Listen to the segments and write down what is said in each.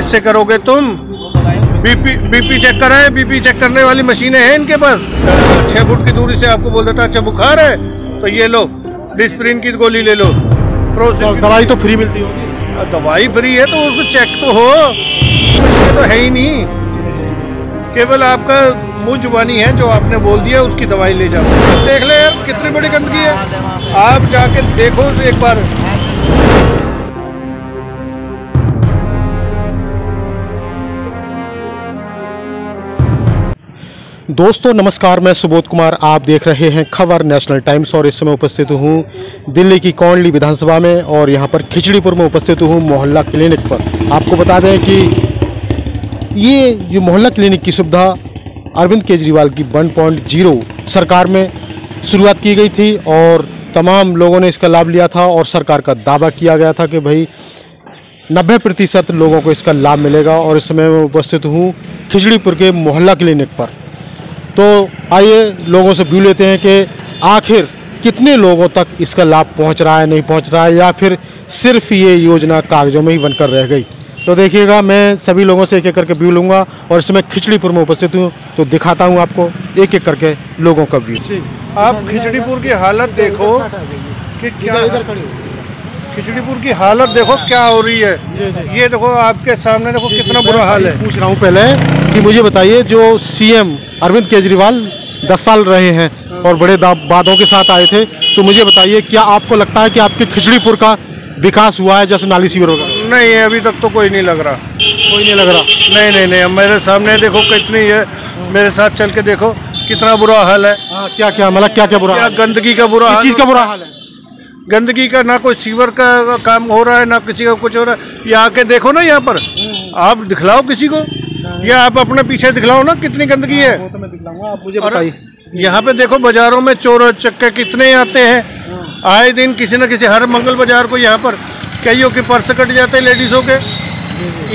किससे करोगे तुम? बीपी चेक कराए, बीपी चेक करने वाली मशीनें हैं इनके पास। 6 फुट की दूरी से आपको बोल देता अच्छा बुखार है तो ये लो डिस्प्रिन की गोली ले लो। दवाई तो फ्री मिलती होगी। दवाई फ्री है तो उसको चेक तो हो, मशीनें तो है ही नहीं, केवल आपका मुंह जुबानी है जो आपने बोल दिया उसकी दवाई ले जाओ। देख ले यार कितनी बड़ी गंदगी है, आप जाके देखो एक बार। दोस्तों नमस्कार, मैं सुबोध कुमार, आप देख रहे हैं खबर नेशनल टाइम्स और इस समय उपस्थित हूं दिल्ली की कौंडली विधानसभा में और यहां पर खिचड़ीपुर में उपस्थित हूं मोहल्ला क्लिनिक पर। आपको बता दें कि ये जो मोहल्ला क्लिनिक की सुविधा अरविंद केजरीवाल की 1.0 सरकार में शुरुआत की गई थी और तमाम लोगों ने इसका लाभ लिया था और सरकार का दावा किया गया था कि भाई 90% लोगों को इसका लाभ मिलेगा। और इस समय मैं उपस्थित हूँ खिचड़ीपुर के मोहल्ला क्लिनिक पर। तो आइए लोगों से व्यू लेते हैं कि आखिर कितने लोगों तक इसका लाभ पहुंच रहा है, नहीं पहुंच रहा है, या फिर सिर्फ ये योजना कागजों में ही बनकर रह गई। तो देखिएगा, मैं सभी लोगों से एक एक करके व्यू लूँगा और इस समय खिचड़ीपुर में उपस्थित हूँ तो दिखाता हूँ आपको एक एक करके लोगों का व्यू। आप खिचड़ीपुर की हालत देखो कि क्या, खिचड़ीपुर की हालत देखो क्या हो रही है। ये देखो आपके सामने देखो कितना बुरा हाल है। पूछ रहा हूँ पहले कि मुझे बताइए, जो सीएम अरविंद केजरीवाल 10 साल रहे हैं और बड़े वादों के साथ आए थे, तो मुझे बताइए क्या आपको लगता है कि आपके खिचड़ीपुर का विकास हुआ है, जैसे नाली सीवर होगा? नहीं, अभी तक तो कोई नहीं लग रहा। कोई नहीं लग रहा? नहीं, मेरे सामने देखो कितनी है, मेरे साथ चल के देखो कितना बुरा हाल है। क्या मतलब क्या बुरा हाल? गंदगी का बुरा हाल, चीज का बुरा हाल है। गंदगी का, ना कोई सीवर का काम हो रहा है ना किसी का कुछ हो रहा है। ये आके देखो ना, यहाँ पर आप दिखलाओ किसी को, या आप अपने पीछे दिखलाओ ना कितनी गंदगी है। वो तो मैं दिखलाऊंगा, आप मुझे बताइए। यहाँ पे देखो बाजारों में चोर चक्के कितने आते हैं आए दिन, किसी न किसी हर मंगल बाजार को यहाँ पर कईयों के पर्स कट जाते हैं लेडीजों के।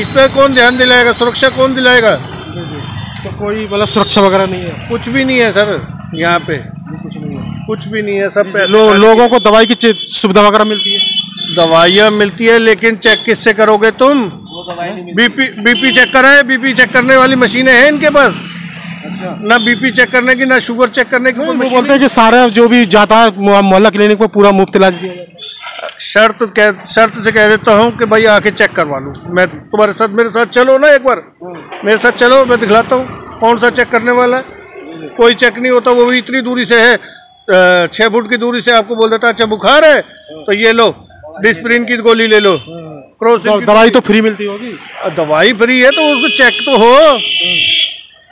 इस पे कौन ध्यान दिलाएगा, सुरक्षा कौन दिलाएगा? तो कोई मतलब सुरक्षा वगैरह नहीं है? कुछ भी नहीं है सर, यहाँ पे कुछ भी नहीं है। सब लोगों को दवाई की सुविधा वगैरह मिलती है? दवाइयाँ मिलती है, लेकिन चेक किससे करोगे तुम? बीपी चेक कराए, बीपी चेक करने वाली मशीनें हैं इनके पास। अच्छा। ना बीपी चेक करने की, ना शुगर चेक करने की। वो बोलते हैं कि सारा जो भी जाता है मोहल्ला क्लिनिक में पूरा मुफ्त इलाज दिया जाता है। शर्त से कह देता हूँ कि भाई आके चेक करवा लूँ। मैं तुम्हारे साथ, मेरे साथ चलो ना एक बार, मेरे साथ चलो, मैं दिखलाता हूँ कौन सा चेक करने वाला है। कोई चेक नहीं होता, वो भी इतनी दूरी से है, 6 फुट की दूरी से आपको बोल देता अच्छा बुखार है तो ये लो डिस्प्रिन की गोली ले लो। दवाई तो फ्री मिलती होगी। दवाई फ्री है तो उसको चेक तो हो,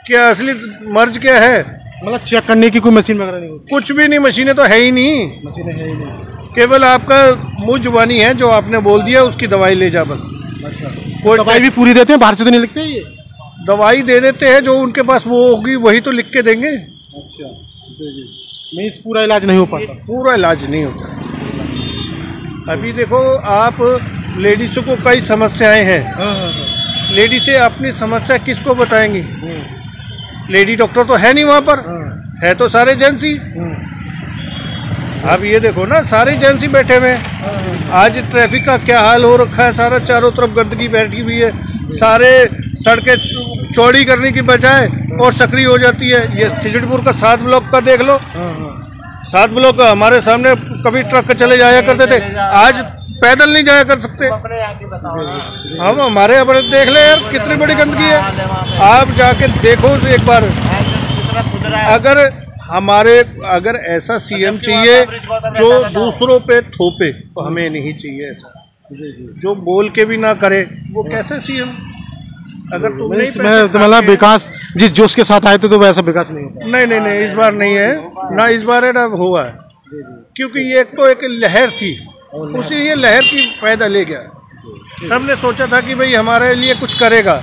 क्या असली मर्ज क्या है। मतलब चेक करने की कोई मशीन वगैरह नहीं होती? कुछ भी नहीं, मशीनें तो है ही नहीं, मशीनें है ही नहीं, केवल आपका मुंह जुबानी है जो आपने बोल दिया उसकी दवाई ले जा बस। अच्छा, कोई दवाई भी पूरी देते हैं? बाहर से तो नहीं लिखते? ये दवाई दे देते हैं, जो उनके पास वो होगी वही तो लिख के देंगे। अच्छा जी, नहीं पूरा इलाज नहीं हो पाता? पूरा इलाज नहीं होता। अभी देखो आप, लेडीज़ों को कई समस्याएं हैं। लेडीज़ें अपनी समस्या किसको बताएंगी? लेडी डॉक्टर तो है नहीं वहाँ पर, है तो सारे जेंट्स ही। अब ये देखो ना, सारे जेंट्स ही बैठे हुए हैं। आज ट्रैफिक का क्या हाल हो रखा है, सारा चारों तरफ गंदगी बैठी हुई है। सारे सड़कें चौड़ी करने की बजाय और सक्रिय हो जाती है। ये खिचड़ीपुर का 7 ब्लॉक का देख लो, 7 ब्लॉक हमारे सामने कभी ट्रक चले जाया करते थे, आज पैदल नहीं जाया कर सकते हम। हमारे अपने देख ले यार कितनी बड़ी गंदगी है, आप जाके देखो एक बार। अगर ऐसा सीएम चाहिए जो दूसरों पे थोपे तो हमें नहीं चाहिए ऐसा, जो बोल के भी ना करे वो कैसे सीएम। अगर तुम मतलब विकास जिस जोश के साथ आए थे तो वैसा विकास नहीं होता। नहीं, इस बार नहीं है ना, इस बार है ना हुआ है, क्योंकि ये तो एक लहर थी, उसी ये लहर की फायदा ले गया। सबने सोचा था कि भाई हमारे लिए कुछ करेगा,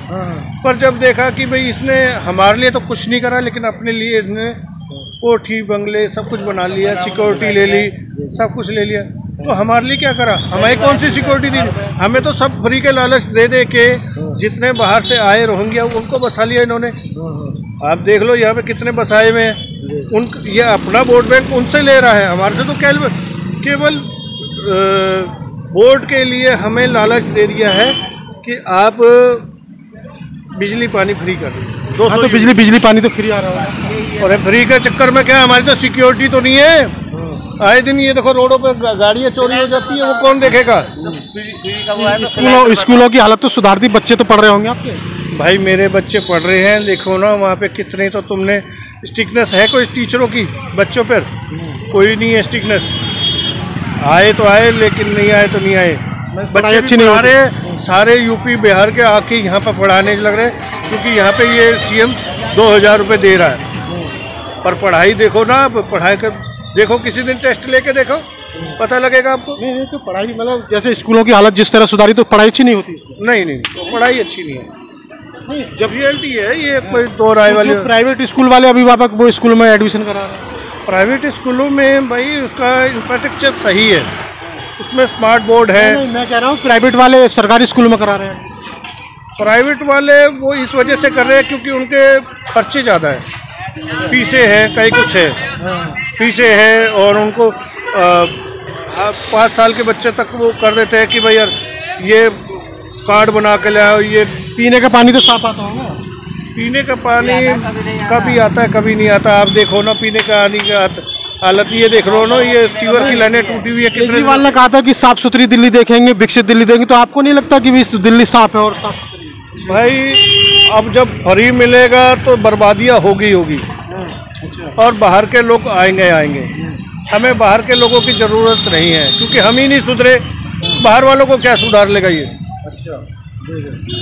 पर जब देखा कि भाई इसने हमारे लिए तो कुछ नहीं करा, लेकिन अपने लिए इसने कोठी बंगले सब कुछ बना लिया, सिक्योरिटी ले ली, सब कुछ ले लिया, तो हमारे लिए क्या करा? हमें कौन सी सिक्योरिटी दी? हमें तो सब फ्री के लालच दे दे के जितने बाहर से आए रोहिंग्या उनको बसा लिया इन्होंने। आप देख लो यहाँ पे कितने बसाए हुए हैं। ये अपना वोट बैंक उनसे ले रहा है, हमारे से तो केवल वोट के लिए हमें लालच दे दिया है कि आप बिजली पानी फ्री कर दी हाँ, 200 तो बिजली पानी तो फ्री आ रहा है। और फ्री के चक्कर में क्या हमारी तो सिक्योरिटी तो नहीं है। आए दिन ये देखो रोडों पे गाड़ियाँ चोरी हो जाती है, वो कौन देखेगा। स्कूलों की हालत तो सुधार दी, बच्चे तो पढ़ रहे होंगे आपके। भाई मेरे बच्चे पढ़ रहे हैं, देखो ना वहाँ पे कितने, तो तुमने स्ट्रिक्टनेस है कोई टीचरों की बच्चों पर? कोई नहीं है स्ट्रिक्टनेस। आए तो आए, लेकिन नहीं आए तो नहीं आए। बच्चे अच्छी नहीं आ रहे, सारे यूपी बिहार के आके यहाँ पर पढ़ाने लग रहे, क्योंकि यहाँ पे ये सीएम 2000 रुपये दे रहा है। पर पढ़ाई देखो ना, पढ़ाई कर देखो, किसी दिन टेस्ट लेके देखो, पता लगेगा आपको। नहीं तो पढ़ाई मतलब जैसे स्कूलों की हालत जिस तरह सुधारी, तो पढ़ाई अच्छी नहीं होती। नहीं तो पढ़ाई अच्छी नहीं है। जब रियलिटी है, ये कोई दो राय वाले। प्राइवेट स्कूल वाले अभिभावक वो स्कूल में एडमिशन करा रहे हैं। प्राइवेट स्कूलों में भाई उसका इंफ्रास्ट्रक्चर सही है, उसमें स्मार्ट बोर्ड है। नहीं, मैं कह रहा हूँ प्राइवेट वाले सरकारी स्कूल में करा रहे हैं। प्राइवेट वाले वो इस वजह से कर रहे हैं क्योंकि उनके खर्चे ज़्यादा है, फीसें हैं, कई कुछ है, फीसें हैं, और उनको 5 साल के बच्चे तक वो कर देते हैं कि भाई यार ये कार्ड बना के ले आओ। ये पीने का पानी तो साफ आता होगा। पीने का पानी कभी आता है कभी नहीं आता। आप देखो ना पीने का पानी का हालत, ये देख रहे हो ना, ये सीवर की लाइनें टूटी हुई है। केजरीवाल ने कहा था कि साफ सुथरी दिल्ली देखेंगे, विकसित दिल्ली देखेंगे, तो आपको नहीं लगता कि दिल्ली साफ है और साफ सुथरी? भाई अब जब फ्री मिलेगा तो बर्बादियाँ होगी। और बाहर के लोग आएंगे। हमें बाहर के लोगों की ज़रूरत नहीं है, क्योंकि हम ही नहीं सुधरे, बाहर वालों को क्या सुधार लेगा ये।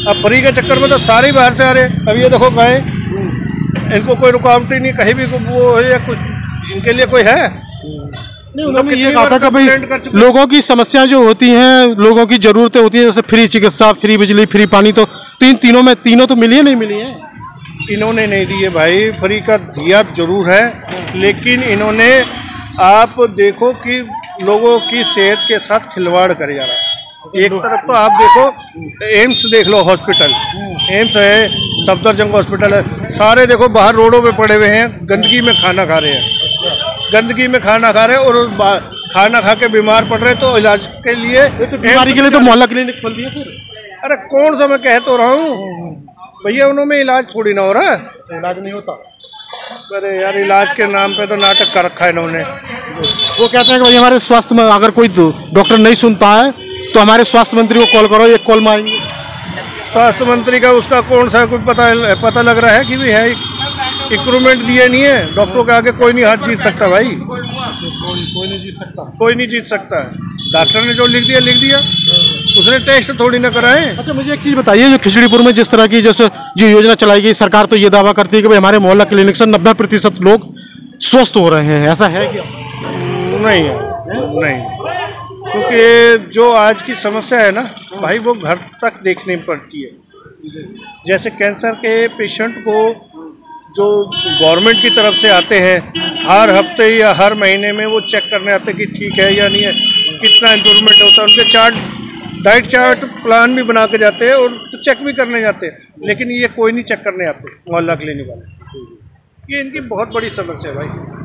अब फ्री के चक्कर में तो सारे बाहर से आ रहे हैं। अब ये देखो गए, इनको कोई रुकावट ही नहीं, कहीं भी वो है या कुछ इनके लिए कोई है नहीं। उन्होंने ये कहा था कि भाई लोगों की समस्याएं जो होती हैं, लोगों की ज़रूरतें होती हैं, जैसे फ्री चिकित्सा, फ्री बिजली, फ्री पानी, तो तीनों तो मिली है, नहीं मिली है? इन्होंने नहीं दिए भाई। फ्री का दिया जरूर है, लेकिन इन्होंने, आप देखो कि लोगों की सेहत के साथ खिलवाड़ करे जा रहा है। एक तरफ तो आप देखो एम्स देख लो, हॉस्पिटल एम्स है, सफदरजंग हॉस्पिटल है, सारे देखो बाहर रोडों पे पड़े हुए हैं, गंदगी में खाना खा रहे हैं, गंदगी में खाना खा रहे हैं, और खाना खा के बीमार पड़ रहे हैं। तो इलाज के लिए, बीमारी के लिए तो मोहल्ला क्लिनिक खोल दिया फिर। अरे कौन सा, मैं कह तो रहा हूँ भैया, उन्होंने इलाज थोड़ी ना हो रहा है। इलाज नहीं होता। अरे यार इलाज के नाम पे तो नाटक कर रखा है इन्होंने। वो कहते हैं कि भाई हमारे स्वास्थ्य में अगर कोई डॉक्टर नहीं सुनता है तो हमारे स्वास्थ्य मंत्री को कॉल करो, एक कॉल में आएंगे। स्वास्थ्य मंत्री का उसका कौन सा कुछ पता लग रहा है कि भी है, इक्विपमेंट दिए नहीं है। डॉक्टरों के आगे कोई नहीं हाथ जीत सकता भाई, कोई नहीं जीत सकता, कोई नहीं जीत सकता है। डॉक्टर ने जो लिख दिया, उसने टेस्ट थोड़ी ना कराए। अच्छा मुझे एक चीज़ बताइए, जो खिचड़ीपुर में जिस तरह की जैसे जो योजना चलाई गई, सरकार तो ये दावा करती है कि भाई हमारे मोहल्ला क्लिनिक से 90% लोग स्वस्थ हो रहे हैं, ऐसा है क्या? नहीं है, नहीं, क्योंकि जो आज की समस्या है ना भाई, वो घर तक देखनी पड़ती है। जैसे कैंसर के पेशेंट को जो गवर्नमेंट की तरफ से आते हैं, हर हफ्ते या हर महीने में वो चेक करने आते हैं कि ठीक है या नहीं है, कितना इम्प्रूवमेंट होता है। उनके चार्ट, डाइट चार्ट प्लान भी बना के जाते हैं, और तो चेक भी करने जाते हैं, लेकिन ये कोई नहीं चेक करने आते मोहल्ला क्लिनिक वाले। ये इनकी बहुत बड़ी समस्या है भाई।